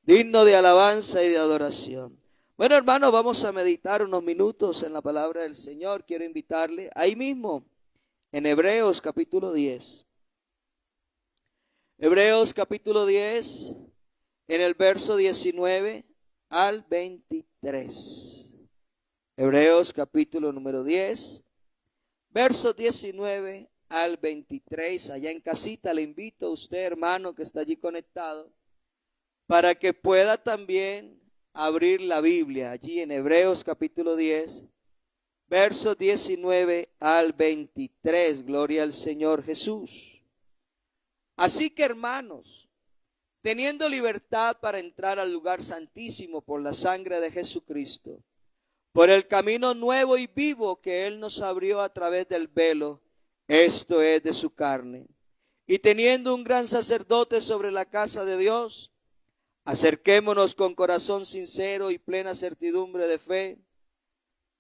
digno de alabanza y de adoración. Bueno, hermanos, vamos a meditar unos minutos en la palabra del Señor. Quiero invitarle ahí mismo, en Hebreos capítulo 10. Hebreos capítulo 10, en el verso 19 al 23. Hebreos capítulo número 10, versos 19 al 23. Allá en casita le invito a usted, hermano, que está allí conectado, para que pueda también abrir la Biblia allí en Hebreos capítulo 10, versos 19 al 23. Gloria al Señor Jesús. Así que, hermanos, teniendo libertad para entrar al lugar santísimo por la sangre de Jesucristo, por el camino nuevo y vivo que Él nos abrió a través del velo, esto es de su carne, y teniendo un gran sacerdote sobre la casa de Dios, acerquémonos con corazón sincero y plena certidumbre de fe,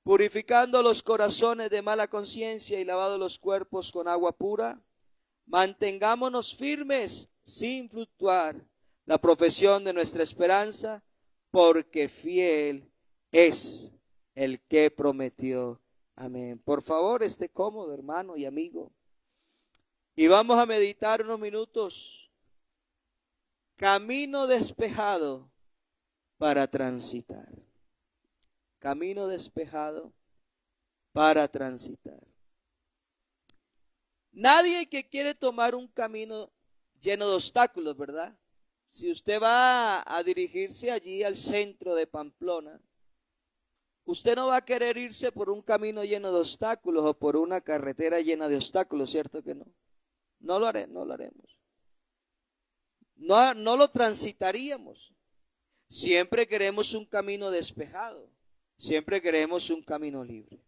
purificando los corazones de mala conciencia y lavados los cuerpos con agua pura, mantengámonos firmes sin fluctuar la profesión de nuestra esperanza, porque fiel es el que prometió. Amén. Por favor, esté cómodo, hermano y amigo. Y vamos a meditar unos minutos. Camino despejado para transitar. Camino despejado para transitar. Nadie que quiere tomar un camino lleno de obstáculos, ¿verdad? Si usted va a dirigirse allí al centro de Pamplona, usted no va a querer irse por un camino lleno de obstáculos o por una carretera llena de obstáculos, ¿cierto que no? No lo haremos. No lo transitaríamos. Siempre queremos un camino despejado. Siempre queremos un camino libre.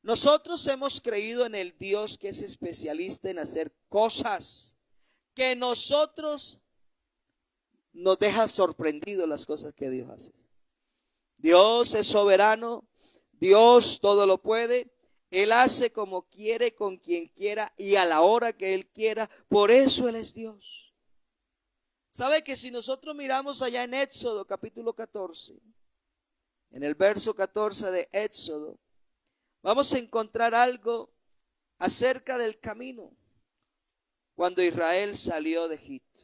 Nosotros hemos creído en el Dios que es especialista en hacer cosas que nosotros nos deja sorprendidos las cosas que Dios hace. Dios es soberano, Dios todo lo puede, Él hace como quiere, con quien quiera y a la hora que Él quiera, por eso Él es Dios. ¿Sabe que si nosotros miramos allá en Éxodo capítulo 14, en el verso 14 de Éxodo, vamos a encontrar algo acerca del camino cuando Israel salió de Egipto.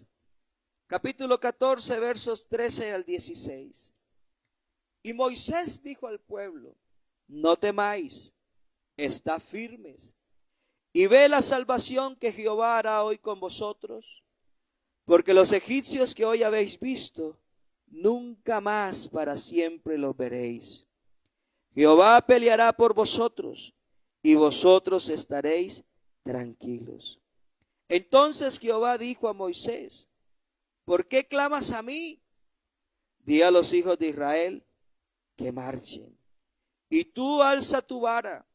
Capítulo 14, versos 13 al 16. Y Moisés dijo al pueblo, no temáis, estad firmes, y ve la salvación que Jehová hará hoy con vosotros, porque los egipcios que hoy habéis visto, nunca más para siempre los veréis. Jehová peleará por vosotros, y vosotros estaréis tranquilos. Entonces Jehová dijo a Moisés, ¿por qué clamas a mí? Di a los hijos de Israel que marchen. Y tú alza tu vara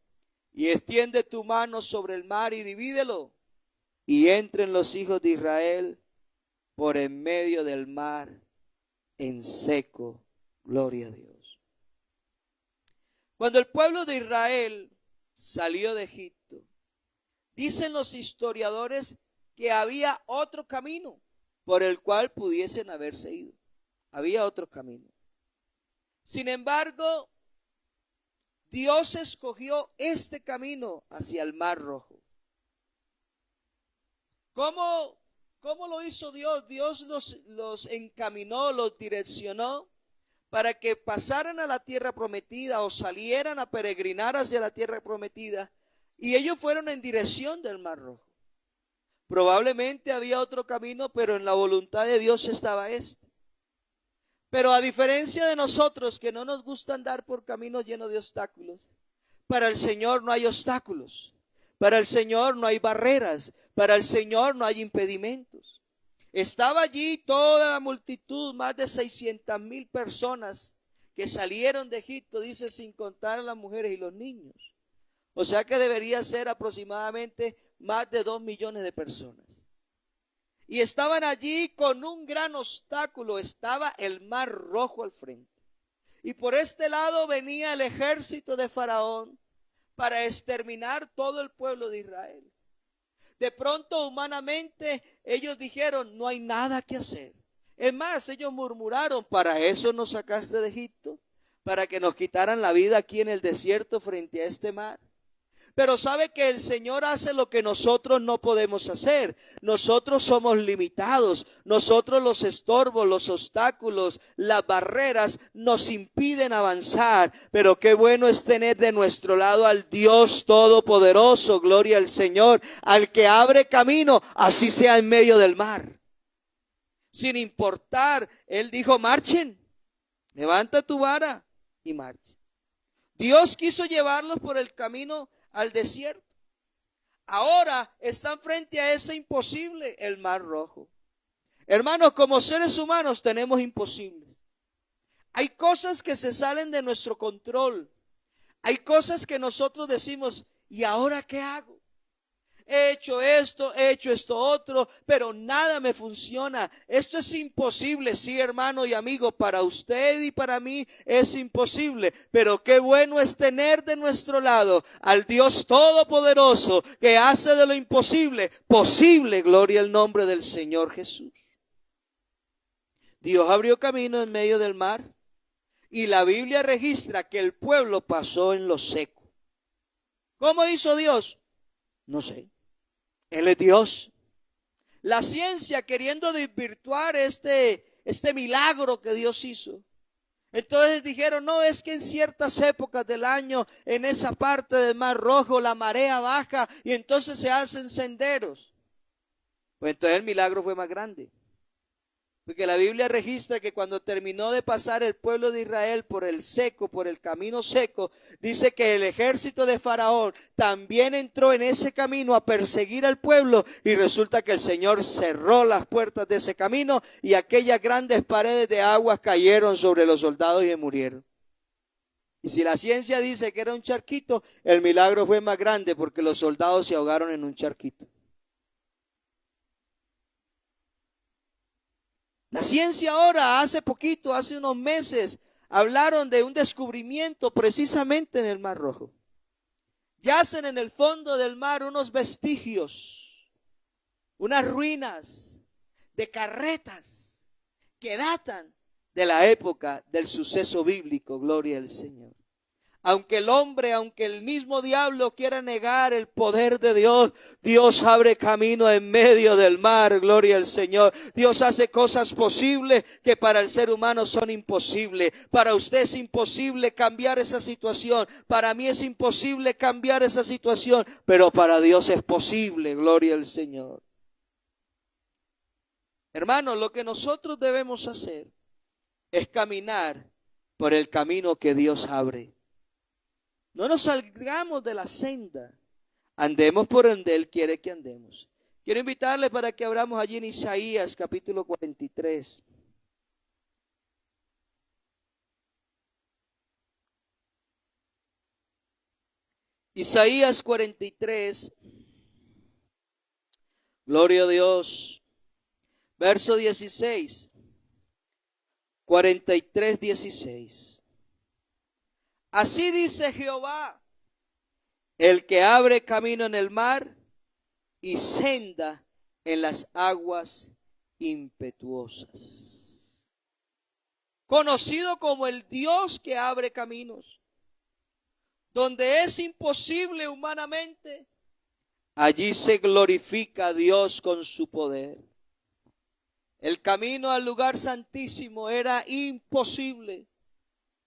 y extiende tu mano sobre el mar y divídelo, y entren los hijos de Israel por en medio del mar en seco. Gloria a Dios. Cuando el pueblo de Israel salió de Egipto, dicen los historiadores que había otro camino por el cual pudiesen haberse ido. Había otro camino. Sin embargo, Dios escogió este camino hacia el Mar Rojo. ¿Cómo lo hizo Dios? Dios los encaminó, los direccionó para que pasaran a la tierra prometida o salieran a peregrinar hacia la tierra prometida, y ellos fueron en dirección del Mar Rojo. Probablemente había otro camino, pero en la voluntad de Dios estaba este. Pero a diferencia de nosotros, que no nos gusta andar por caminos llenos de obstáculos, para el Señor no hay obstáculos, para el Señor no hay barreras, para el Señor no hay impedimentos. Estaba allí toda la multitud, más de 600,000 personas que salieron de Egipto, dice, sin contar a las mujeres y los niños. O sea que debería ser aproximadamente más de 2 millones de personas. Y estaban allí con un gran obstáculo, estaba el Mar Rojo al frente. Y por este lado venía el ejército de Faraón para exterminar todo el pueblo de Israel. De pronto, humanamente, ellos dijeron, no hay nada que hacer. Es más, ellos murmuraron, ¿para eso nos sacaste de Egipto? ¿Para que nos quitaran la vida aquí en el desierto frente a este mar? Pero sabe que el Señor hace lo que nosotros no podemos hacer. Nosotros somos limitados. Nosotros los estorbos, los obstáculos, las barreras nos impiden avanzar. Pero qué bueno es tener de nuestro lado al Dios Todopoderoso, gloria al Señor, al que abre camino, así sea en medio del mar. Sin importar, Él dijo, marchen, levanta tu vara y marchen. Dios quiso llevarlos por el camino al desierto. Ahora están frente a ese imposible, el Mar Rojo. Hermanos, como seres humanos tenemos imposibles. Hay cosas que se salen de nuestro control. Hay cosas que nosotros decimos, ¿y ahora qué hago? He hecho esto otro, pero nada me funciona. Esto es imposible, sí, hermano y amigo, para usted y para mí es imposible. Pero qué bueno es tener de nuestro lado al Dios Todopoderoso que hace de lo imposible posible. Gloria al nombre del Señor Jesús. Dios abrió camino en medio del mar y la Biblia registra que el pueblo pasó en lo seco. ¿Cómo hizo Dios? No sé. Él es Dios. La ciencia queriendo desvirtuar este milagro que Dios hizo. Entonces dijeron, no, es que en ciertas épocas del año, en esa parte del Mar Rojo, la marea baja y entonces se hacen senderos. Pues entonces el milagro fue más grande. Porque la Biblia registra que cuando terminó de pasar el pueblo de Israel por el seco, por el camino seco, dice que el ejército de Faraón también entró en ese camino a perseguir al pueblo y resulta que el Señor cerró las puertas de ese camino y aquellas grandes paredes de aguas cayeron sobre los soldados y murieron. Y si la ciencia dice que era un charquito, el milagro fue más grande porque los soldados se ahogaron en un charquito. La ciencia ahora, hace poquito, hace unos meses, hablaron de un descubrimiento precisamente en el Mar Rojo. Yacen en el fondo del mar unos vestigios, unas ruinas de carretas que datan de la época del suceso bíblico, gloria al Señor. Aunque el hombre, aunque el mismo diablo quiera negar el poder de Dios, Dios abre camino en medio del mar, gloria al Señor. Dios hace cosas posibles que para el ser humano son imposibles. Para usted es imposible cambiar esa situación. Para mí es imposible cambiar esa situación, pero para Dios es posible, gloria al Señor. Hermanos, lo que nosotros debemos hacer es caminar por el camino que Dios abre. No nos salgamos de la senda, andemos por donde Él quiere que andemos. Quiero invitarle para que abramos allí en Isaías capítulo 43. Isaías 43, gloria a Dios, verso 16, 43, 16. Así dice Jehová, el que abre camino en el mar y senda en las aguas impetuosas. Conocido como el Dios que abre caminos. Donde es imposible humanamente, allí se glorifica a Dios con su poder. El camino al lugar santísimo era imposible.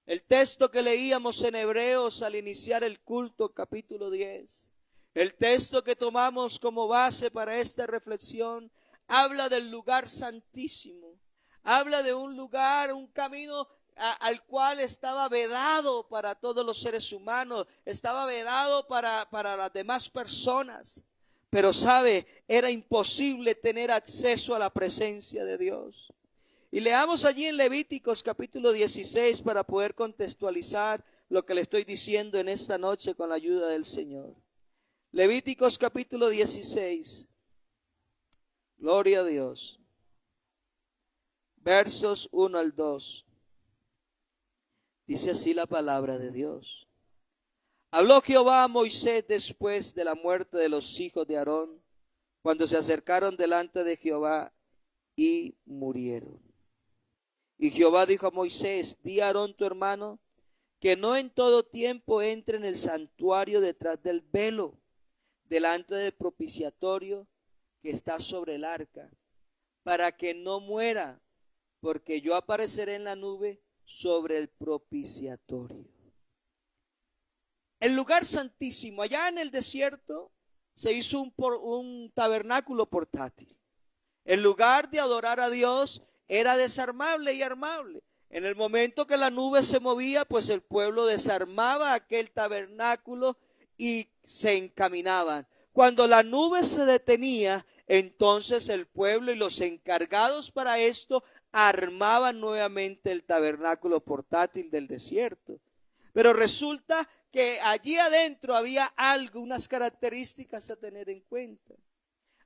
El texto que leíamos en Hebreos al iniciar el culto, capítulo 10, el texto que tomamos como base para esta reflexión, habla del lugar santísimo, habla de un lugar, un camino al cual estaba vedado para todos los seres humanos, estaba vedado para las demás personas. Pero sabe, era imposible tener acceso a la presencia de Dios. Y leamos allí en Levíticos capítulo 16 para poder contextualizar lo que le estoy diciendo en esta noche con la ayuda del Señor. Levíticos capítulo 16. Gloria a Dios. Versos 1 al 2. Dice así la palabra de Dios. Habló Jehová a Moisés después de la muerte de los hijos de Aarón, cuando se acercaron delante de Jehová y murieron. Y Jehová dijo a Moisés, di a Aarón tu hermano, que no en todo tiempo entre en el santuario detrás del velo, delante del propiciatorio que está sobre el arca, para que no muera, porque yo apareceré en la nube sobre el propiciatorio. El lugar santísimo, allá en el desierto, se hizo un tabernáculo portátil. El lugar de adorar a Dios era desarmable y armable. En el momento que la nube se movía, pues el pueblo desarmaba aquel tabernáculo y se encaminaban. Cuando la nube se detenía, entonces el pueblo y los encargados para esto armaban nuevamente el tabernáculo portátil del desierto. Pero resulta que allí adentro había algo, unas características a tener en cuenta.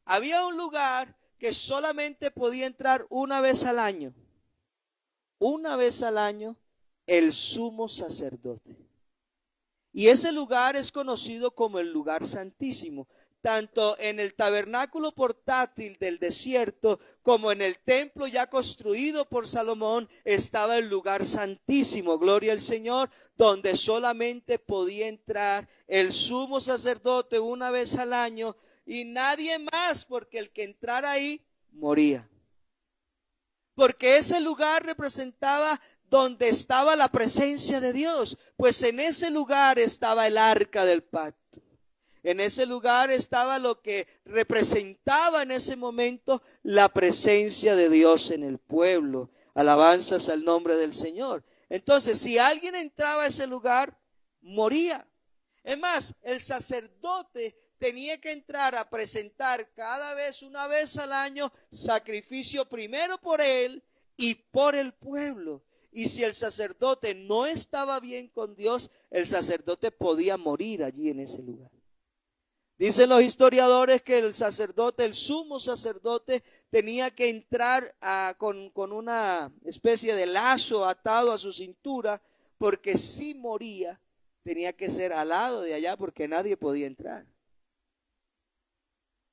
Había un lugar que solamente podía entrar una vez al año el sumo sacerdote. Y ese lugar es conocido como el lugar santísimo. Tanto en el tabernáculo portátil del desierto como en el templo ya construido por Salomón estaba el lugar santísimo, gloria al Señor, donde solamente podía entrar el sumo sacerdote una vez al año y nadie más, porque el que entrara ahí moría. Porque ese lugar representaba donde estaba la presencia de Dios, pues en ese lugar estaba el arca del pacto. En ese lugar estaba lo que representaba en ese momento la presencia de Dios en el pueblo. Alabanzas al nombre del Señor. Entonces, si alguien entraba a ese lugar, moría. Es más, el sacerdote tenía que entrar a presentar cada vez, una vez al año, sacrificio primero por él y por el pueblo. Y si el sacerdote no estaba bien con Dios, el sacerdote podía morir allí en ese lugar. Dicen los historiadores que el sacerdote, el sumo sacerdote, tenía que entrar con una especie de lazo atado a su cintura, porque si moría, tenía que ser al lado de allá, porque nadie podía entrar.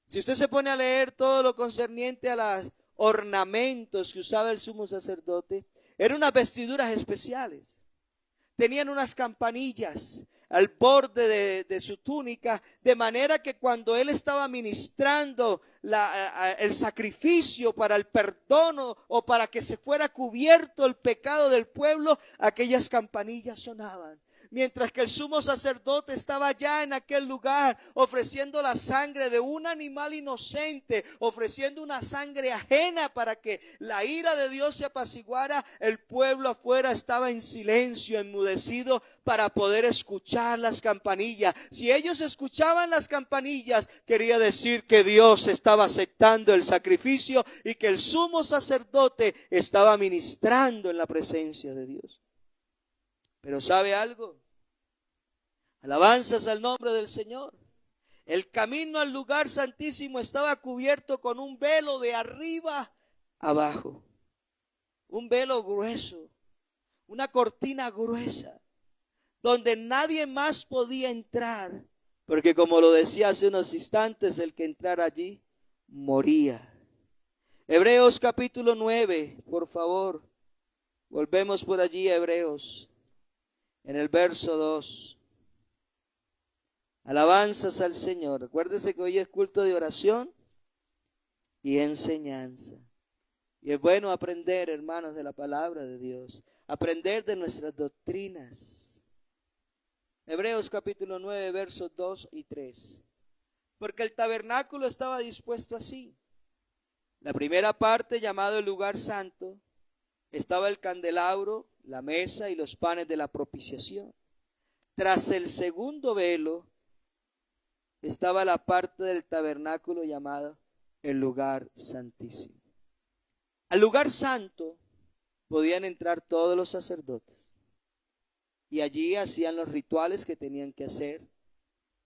Si usted se pone a leer todo lo concerniente a los ornamentos que usaba el sumo sacerdote, eran unas vestiduras especiales. Tenían unas campanillas al borde de su túnica, de manera que cuando él estaba ministrando el sacrificio para el perdón o para que se fuera cubierto el pecado del pueblo, aquellas campanillas sonaban. Mientras que el sumo sacerdote estaba allá en aquel lugar ofreciendo la sangre de un animal inocente, ofreciendo una sangre ajena para que la ira de Dios se apaciguara, el pueblo afuera estaba en silencio, enmudecido para poder escuchar las campanillas. Si ellos escuchaban las campanillas, quería decir que Dios estaba aceptando el sacrificio y que el sumo sacerdote estaba ministrando en la presencia de Dios. Pero ¿sabe algo? Alabanzas al nombre del Señor. El camino al lugar santísimo estaba cubierto con un velo de arriba abajo. Un velo grueso, una cortina gruesa, donde nadie más podía entrar, porque como lo decía hace unos instantes, el que entrara allí moría. Hebreos capítulo 9, por favor, volvemos por allí a Hebreos, en el verso 2. Alabanzas al Señor. Recuérdese que hoy es culto de oración y enseñanza. Y es bueno aprender, hermanos, de la palabra de Dios, aprender de nuestras doctrinas. Hebreos capítulo 9, versos 2 y 3. Porque el tabernáculo estaba dispuesto así. La primera parte, llamado el lugar santo, estaba el candelabro, la mesa y los panes de la propiciación. Tras el segundo velo estaba la parte del tabernáculo llamada el lugar santísimo. Al lugar santo podían entrar todos los sacerdotes y allí hacían los rituales que tenían que hacer.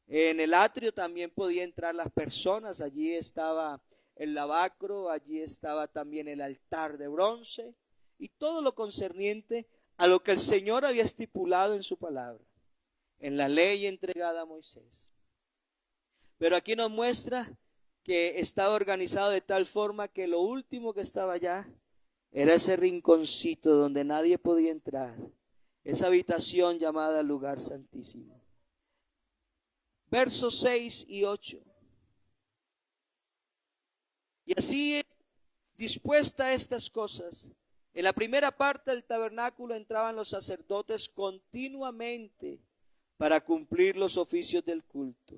En el atrio también podían entrar las personas, allí estaba el lavacro, allí estaba también el altar de bronce y todo lo concerniente a lo que el Señor había estipulado en su palabra, en la ley entregada a Moisés. Pero aquí nos muestra que estaba organizado de tal forma que lo último que estaba allá era ese rinconcito donde nadie podía entrar, esa habitación llamada lugar santísimo. Versos 6 y 8. Y así, dispuesta estas cosas, en la primera parte del tabernáculo entraban los sacerdotes continuamente para cumplir los oficios del culto.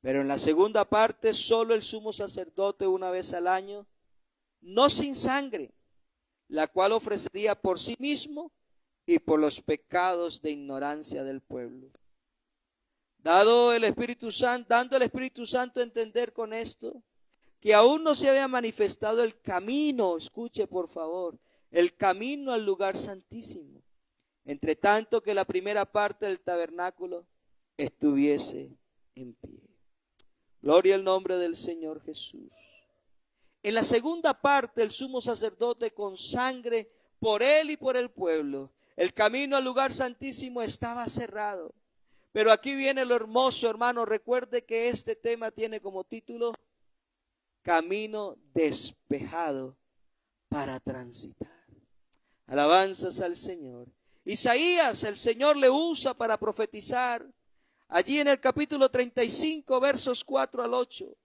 Pero en la segunda parte, solo el sumo sacerdote una vez al año, no sin sangre, la cual ofrecería por sí mismo y por los pecados de ignorancia del pueblo. Dando el Espíritu Santo a entender con esto, que aún no se había manifestado el camino, escuche por favor, el camino al lugar santísimo, entre tanto que la primera parte del tabernáculo estuviese en pie. Gloria al nombre del Señor Jesús. En la segunda parte, el sumo sacerdote con sangre por él y por el pueblo. El camino al lugar santísimo estaba cerrado. Pero aquí viene lo hermoso, hermano. Recuerde que este tema tiene como título Camino despejado para transitar. Alabanzas al Señor. Isaías, el Señor le usa para profetizar. Allí en el capítulo 35, versos 4 al 8.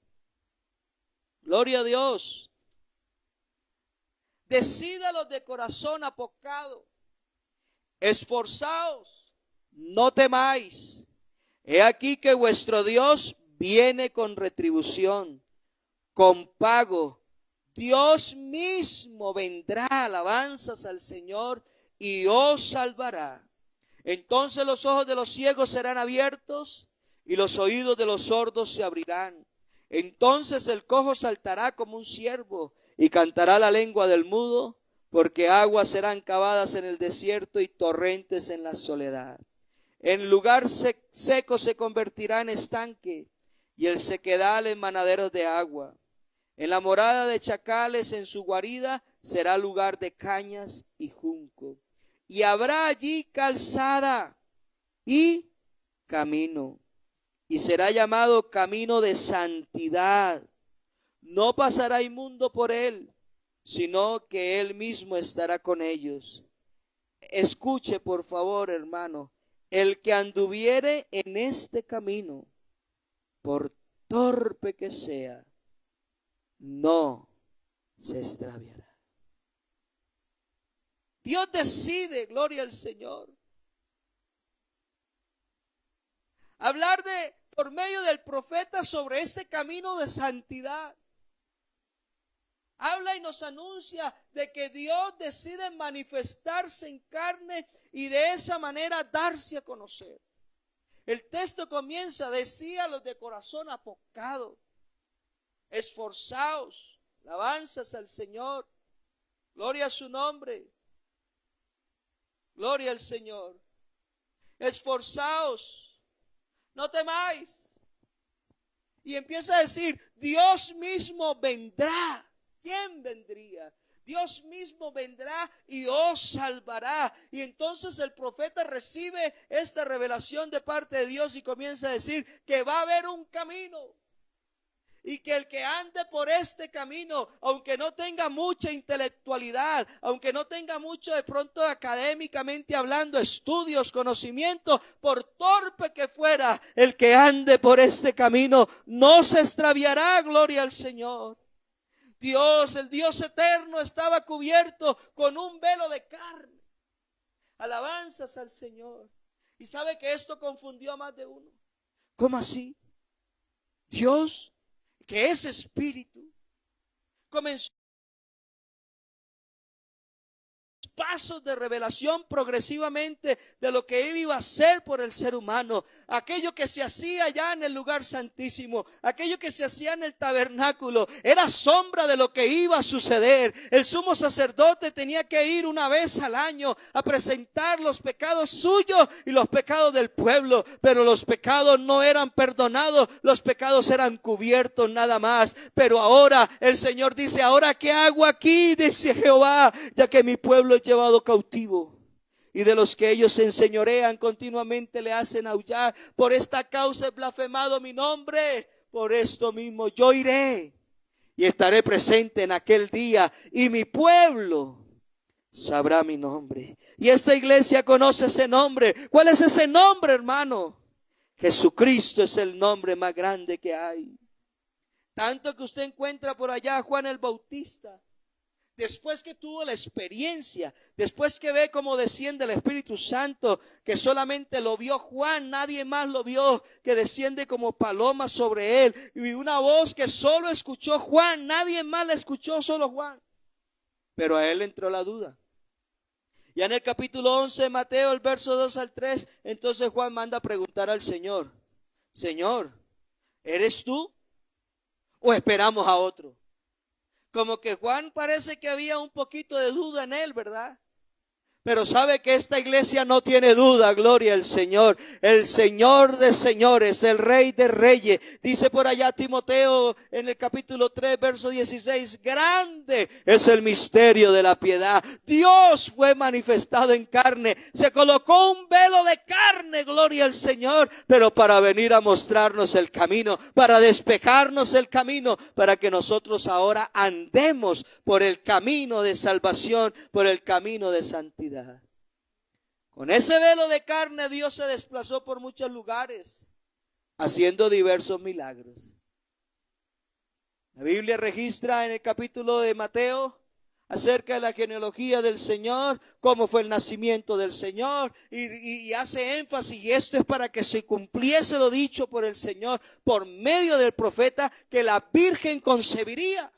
Gloria a Dios. Decídalos de corazón apocado. Esforzaos, no temáis. He aquí que vuestro Dios viene con retribución, con pago. Dios mismo vendrá, alabanzas al Señor, y os salvará. Entonces los ojos de los ciegos serán abiertos y los oídos de los sordos se abrirán. Entonces el cojo saltará como un ciervo y cantará la lengua del mudo, porque aguas serán cavadas en el desierto y torrentes en la soledad. En lugar seco se convertirá en estanque y el sequedal en manaderos de agua. En la morada de chacales, en su guarida, será lugar de cañas y junco. Y habrá allí calzada y camino, y será llamado camino de santidad. No pasará inmundo por él, sino que él mismo estará con ellos. Escuche, por favor, hermano, el que anduviere en este camino, por torpe que sea, no se extraviará. Dios decide, gloria al Señor, hablar por medio del profeta sobre este camino de santidad. Habla y nos anuncia de que Dios decide manifestarse en carne y de esa manera darse a conocer. El texto comienza, decíalos de corazón apocado, esforzaos, alabanzas al Señor, gloria a su nombre, gloria al Señor, esforzaos, no temáis. Y empieza a decir, Dios mismo vendrá. ¿Quién vendría? Dios mismo vendrá y os salvará. Y entonces el profeta recibe esta revelación de parte de Dios y comienza a decir que va a haber un camino. Y que el que ande por este camino, aunque no tenga mucha intelectualidad, aunque no tenga mucho de pronto académicamente hablando, estudios, conocimiento, por torpe que fuera, el que ande por este camino no se extraviará, gloria al Señor. Dios, el Dios eterno, estaba cubierto con un velo de carne. Alabanzas al Señor. Y sabe que esto confundió a más de uno. ¿Cómo así? Dios, que es espíritu, comenzó pasos de revelación progresivamente de lo que Él iba a hacer por el ser humano. Aquello que se hacía ya en el lugar santísimo, aquello que se hacía en el tabernáculo, era sombra de lo que iba a suceder. El sumo sacerdote tenía que ir una vez al año a presentar los pecados suyos y los pecados del pueblo, pero los pecados no eran perdonados, los pecados eran cubiertos nada más. Pero ahora el Señor dice, ¿ahora qué hago aquí? Dice Jehová, ya que mi pueblo es llevado cautivo, y de los que ellos se enseñorean continuamente le hacen aullar. Por esta causa he blasfemado mi nombre, por esto mismo yo iré y estaré presente en aquel día, y mi pueblo sabrá mi nombre. Y esta iglesia conoce ese nombre. ¿Cuál es ese nombre, hermano? Jesucristo es el nombre más grande que hay. Tanto que usted encuentra por allá a Juan el Bautista. Después que tuvo la experiencia, después que ve cómo desciende el Espíritu Santo, que solamente lo vio Juan, nadie más lo vio, que desciende como paloma sobre él, y una voz que solo escuchó Juan, nadie más la escuchó, solo Juan. Pero a él entró la duda. Ya en el capítulo 11 de Mateo, el verso 2 al 3, entonces Juan manda a preguntar al Señor: Señor, ¿eres tú o esperamos a otro? Como que Juan parece que había un poquito de duda en él, ¿verdad? Pero sabe que esta iglesia no tiene duda, gloria al Señor. El Señor de señores, el Rey de reyes. Dice por allá Timoteo en el capítulo 3, verso 16, grande es el misterio de la piedad. Dios fue manifestado en carne. Se colocó un velo de carne, gloria al Señor, pero para venir a mostrarnos el camino, para despejarnos el camino, para que nosotros ahora andemos por el camino de salvación, por el camino de santidad. Con ese velo de carne Dios se desplazó por muchos lugares, haciendo diversos milagros. La Biblia registra en el capítulo de Mateo acerca de la genealogía del Señor, cómo fue el nacimiento del Señor, y hace énfasis, y esto es para que se cumpliese lo dicho por el Señor, por medio del profeta, que la Virgen concebiría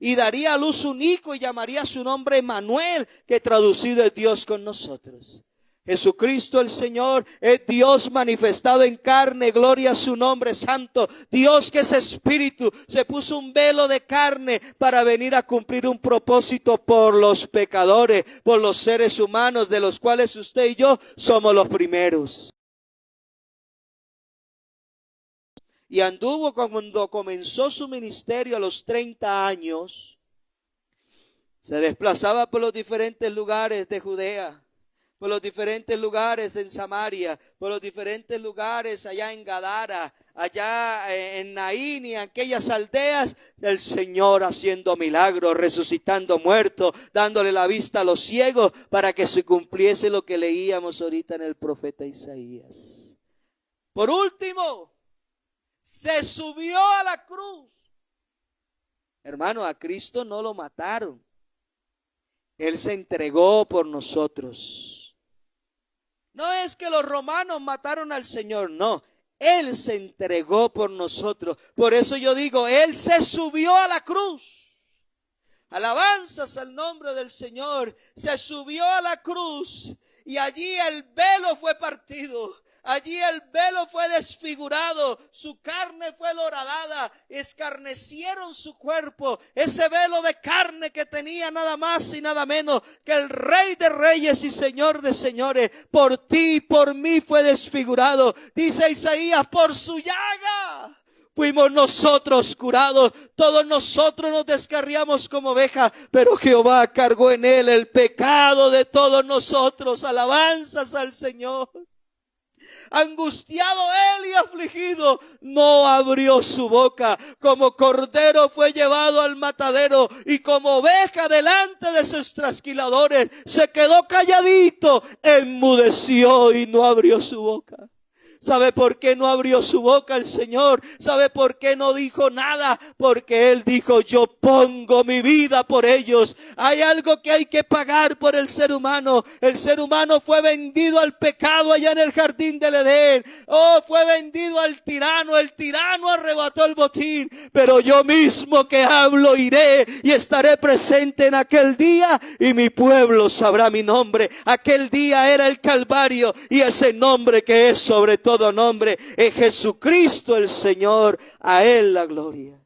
y daría a luz un hijo y llamaría su nombre Emmanuel, que traducido es Dios con nosotros. Jesucristo el Señor es Dios manifestado en carne, gloria a su nombre santo. Dios que es espíritu, se puso un velo de carne para venir a cumplir un propósito por los pecadores, por los seres humanos, de los cuales usted y yo somos los primeros. Y anduvo cuando comenzó su ministerio a los 30 años. Se desplazaba por los diferentes lugares de Judea, por los diferentes lugares en Samaria, por los diferentes lugares allá en Gadara, allá en Naín y en aquellas aldeas, el Señor haciendo milagros, resucitando muertos, dándole la vista a los ciegos, para que se cumpliese lo que leíamos ahorita en el profeta Isaías. Por último, se subió a la cruz. Hermano, a Cristo no lo mataron. Él se entregó por nosotros. No es que los romanos mataron al Señor, no. Él se entregó por nosotros. Por eso yo digo, Él se subió a la cruz. Alabanzas al nombre del Señor. Se subió a la cruz y allí el velo fue partido. Allí el velo fue desfigurado, su carne fue horadada, escarnecieron su cuerpo, ese velo de carne que tenía nada más y nada menos que el Rey de reyes y Señor de señores, por ti y por mí fue desfigurado. Dice Isaías, por su llaga fuimos nosotros curados, todos nosotros nos descarriamos como ovejas, pero Jehová cargó en él el pecado de todos nosotros. Alabanzas al Señor. Angustiado él y afligido, no abrió su boca. Como cordero fue llevado al matadero, y como oveja delante de sus trasquiladores, se quedó calladito, enmudeció y no abrió su boca. ¿Sabe por qué no abrió su boca el Señor? ¿Sabe por qué no dijo nada? Porque Él dijo, yo pongo mi vida por ellos. Hay algo que hay que pagar por el ser humano. El ser humano fue vendido al pecado allá en el jardín del Edén. Oh, fue vendido al tirano. El tirano arrebató el botín. Pero yo mismo que hablo iré y estaré presente en aquel día, y mi pueblo sabrá mi nombre. Aquel día era el Calvario, y ese nombre que es sobre todo nombre es Jesucristo el Señor, a Él la gloria.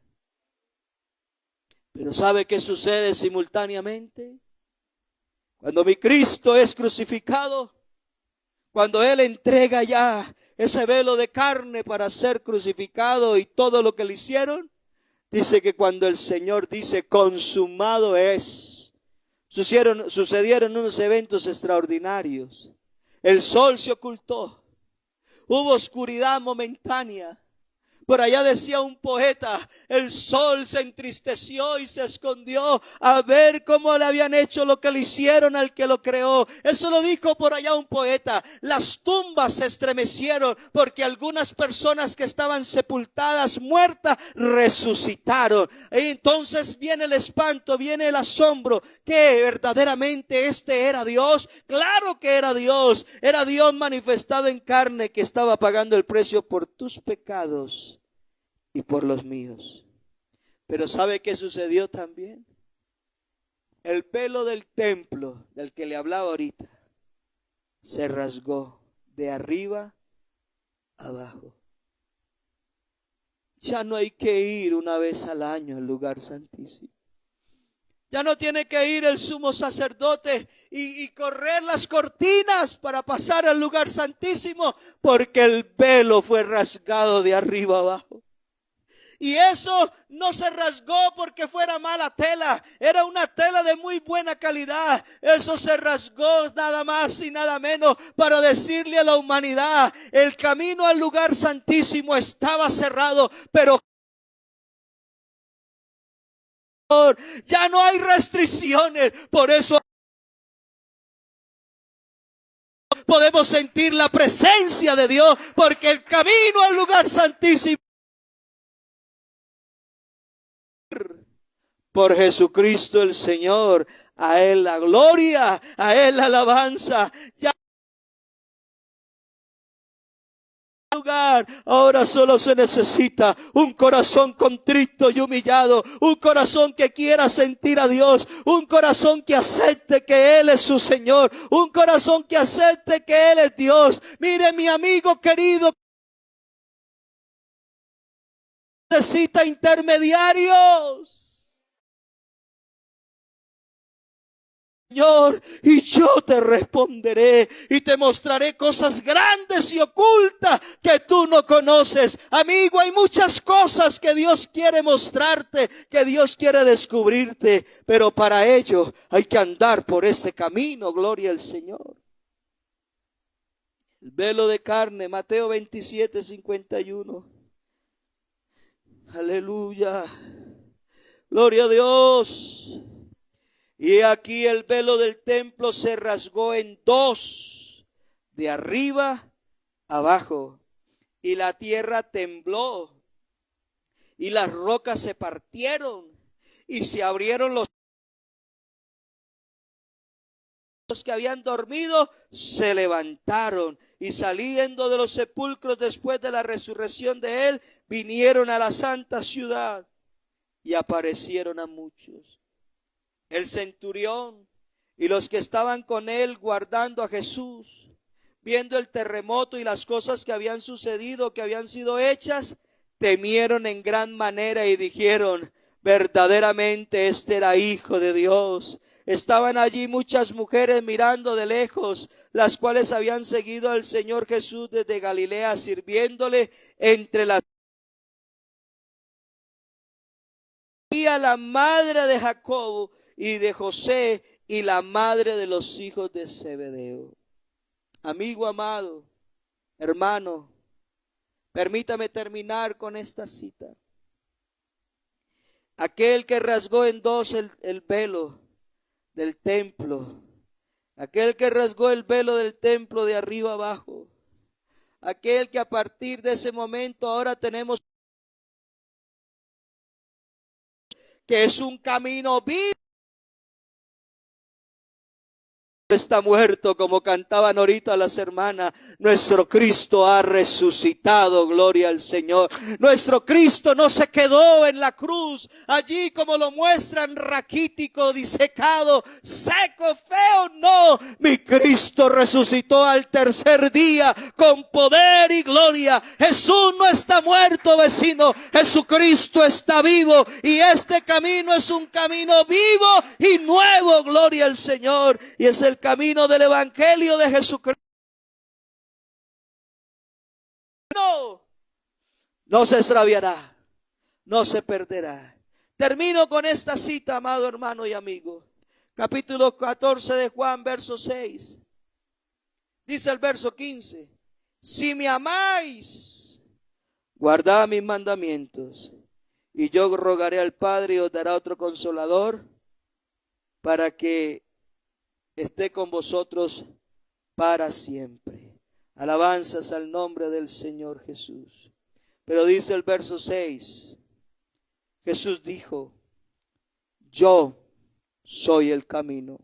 Pero ¿sabe qué sucede simultáneamente? Cuando mi Cristo es crucificado, cuando Él entrega ya ese velo de carne para ser crucificado y todo lo que le hicieron, dice que cuando el Señor dice consumado es, sucedieron unos eventos extraordinarios. El sol se ocultó. Hubo oscuridad momentánea, Por allá decía un poeta, el sol se entristeció y se escondió a ver cómo le habían hecho lo que le hicieron al que lo creó. Eso lo dijo por allá un poeta. Las tumbas se estremecieron porque algunas personas que estaban sepultadas, muertas, resucitaron. Y entonces viene el espanto, viene el asombro. ¿Que verdaderamente este era Dios? Claro que era Dios. Era Dios manifestado en carne que estaba pagando el precio por tus pecados y por los míos. Pero ¿sabe qué sucedió también? El velo del templo del que le hablaba ahorita se rasgó de arriba abajo. Ya no hay que ir una vez al año al lugar santísimo. Ya no tiene que ir el sumo sacerdote y correr las cortinas para pasar al lugar santísimo, porque el velo fue rasgado de arriba abajo. Y eso no se rasgó porque fuera mala tela, era una tela de muy buena calidad. Eso se rasgó nada más y nada menos para decirle a la humanidad, el camino al lugar santísimo estaba cerrado, pero ya no hay restricciones. Por eso podemos sentir la presencia de Dios, porque el camino al lugar santísimo por Jesucristo el Señor. A Él la gloria, a Él la alabanza. Ya lugar, ahora solo se necesita un corazón contrito y humillado, un corazón que quiera sentir a Dios, un corazón que acepte que Él es su Señor, un corazón que acepte que Él es Dios. Mire, mi amigo querido, necesita intermediarios. Señor, y yo te responderé y te mostraré cosas grandes y ocultas que tú no conoces. Amigo, hay muchas cosas que Dios quiere mostrarte, que Dios quiere descubrirte, pero para ello hay que andar por este camino, gloria al Señor. El velo de carne, Mateo 27:51. Aleluya, gloria a Dios. Y aquí el velo del templo se rasgó en dos, de arriba abajo, y la tierra tembló, y las rocas se partieron, y se abrieron los que habían dormido, se levantaron, y saliendo de los sepulcros después de la resurrección de él, vinieron a la santa ciudad, y aparecieron a muchos. El centurión y los que estaban con él guardando a Jesús, viendo el terremoto y las cosas que habían sucedido, que habían sido hechas, temieron en gran manera y dijeron, verdaderamente este era hijo de Dios. Estaban allí muchas mujeres mirando de lejos, las cuales habían seguido al Señor Jesús desde Galilea, sirviéndole entre las y a la madre de Jacobo y de José y la madre de los hijos de Zebedeo. Amigo amado, hermano, permítame terminar con esta cita. Aquel que rasgó en dos el velo del templo, aquel que rasgó el velo del templo de arriba abajo, aquel que a partir de ese momento ahora tenemos que es un camino vivo. Está muerto, como cantaban ahorita las hermanas. Nuestro Cristo ha resucitado, gloria al Señor. Nuestro Cristo no se quedó en la cruz, allí como lo muestran, raquítico, disecado, seco, feo. No, mi Cristo resucitó al tercer día con poder y gloria. Jesús no está muerto, vecino. Jesucristo está vivo, y este camino es un camino vivo y nuevo, gloria al Señor. Y es el camino del Evangelio de Jesucristo. No se extraviará, no se perderá. Termino con esta cita, amado hermano y amigo. Capítulo 14 de Juan, verso 6. Dice el verso 15: si me amáis, guardad mis mandamientos, y yo rogaré al Padre y os dará otro consolador, para que esté con vosotros para siempre. Alabanzas al nombre del Señor Jesús. Pero dice el verso 6, Jesús dijo, yo soy el camino,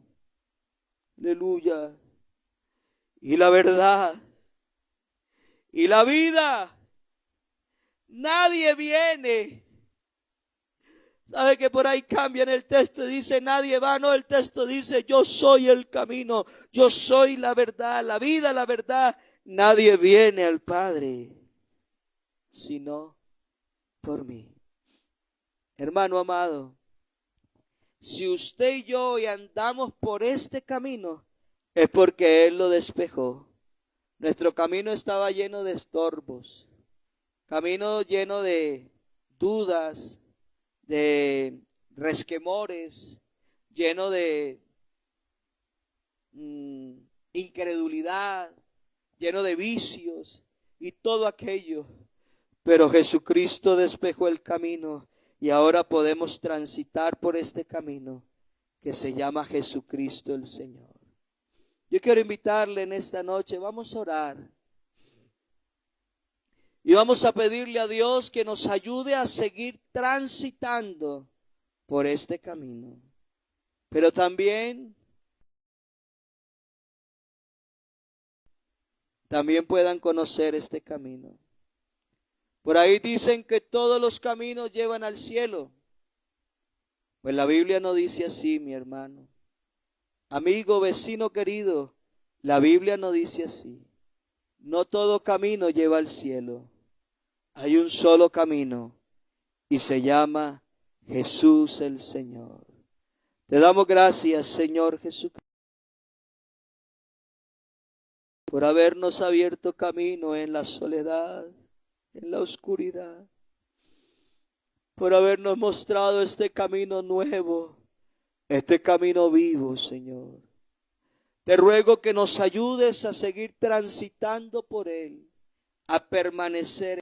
aleluya, y la verdad, y la vida. Nadie viene. ¿Sabe que por ahí cambian el texto? Dice nadie va, no, el texto dice yo soy el camino, yo soy la verdad, la vida, la verdad. Nadie viene al Padre sino por mí. Hermano amado, si usted y yo hoy andamos por este camino, es porque Él lo despejó. Nuestro camino estaba lleno de estorbos, camino lleno de dudas, de resquemores, lleno de incredulidad, lleno de vicios y todo aquello. Pero Jesucristo despejó el camino y ahora podemos transitar por este camino que se llama Jesucristo el Señor. Yo quiero invitarle en esta noche, vamos a orar. Y vamos a pedirle a Dios que nos ayude a seguir transitando por este camino. Pero también puedan conocer este camino. Por ahí dicen que todos los caminos llevan al cielo. Pues la Biblia no dice así, mi hermano. Amigo, vecino querido, la Biblia no dice así. No todo camino lleva al cielo. Hay un solo camino y se llama Jesús el Señor. Te damos gracias, Señor Jesucristo, por habernos abierto camino en la soledad, en la oscuridad, por habernos mostrado este camino nuevo, este camino vivo, Señor. Te ruego que nos ayudes a seguir transitando por él, a permanecer